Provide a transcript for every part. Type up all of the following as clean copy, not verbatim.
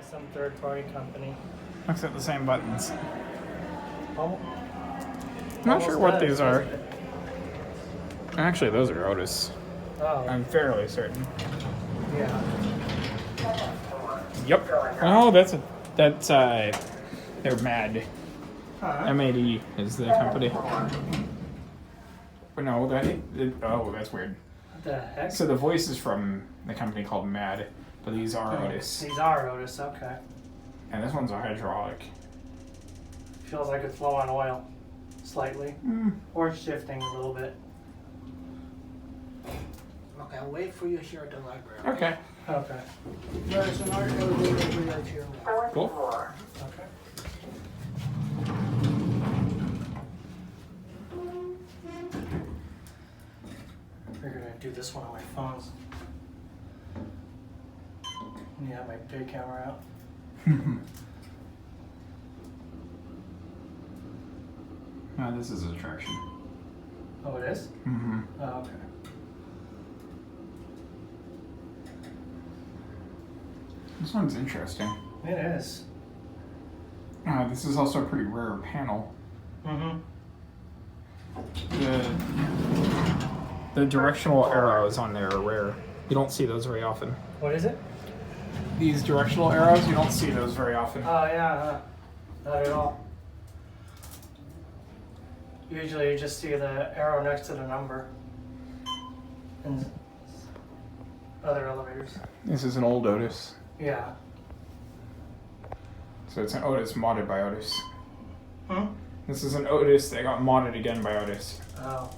Some third-party company. Looks at the same buttons. Almost, I'm not sure what these are. doesn't it? Actually, those are Otis. Oh, I'm fairly certain. yeah. Yep. Oh, they're MAD. Huh? MAD is the company. But no, oh, that's weird. What the heck? So the voice is from the company called MAD, but these are Otis. These are Otis, okay. And this one's a hydraulic. Feels like it's low on oil. Slightly. Or shifting a little bit. Okay, I'll wait for you here at the library. Okay. Okay. There's an art elevator over there to your left. Cool. Okay. Figured I'd do this one on my phones. And have my big camera out. No, this is attraction. Oh, it is? Mm-hmm. Oh, okay. This one's interesting. It is. This is also a pretty rare panel. Mm-hmm. The directional arrows on there are rare. You don't see those very often. What is it? These directional arrows, you don't see those very often. Oh, yeah. Not at all. Usually you just see the arrow next to the number in other elevators. This is an old Otis. Yeah. So it's an Otis modded by Otis. Hmm? This is an Otis that got modded again by Otis. Oh.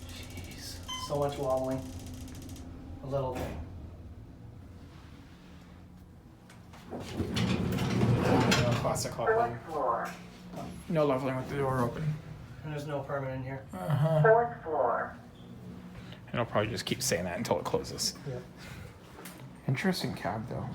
Jeez. So much wobbling. A little bit. Classic leveling. No leveling with the door open. And there's no permit in here. Uh-huh. Fourth floor. And I'll probably just keep saying that until it closes. Yep. Interesting cab though.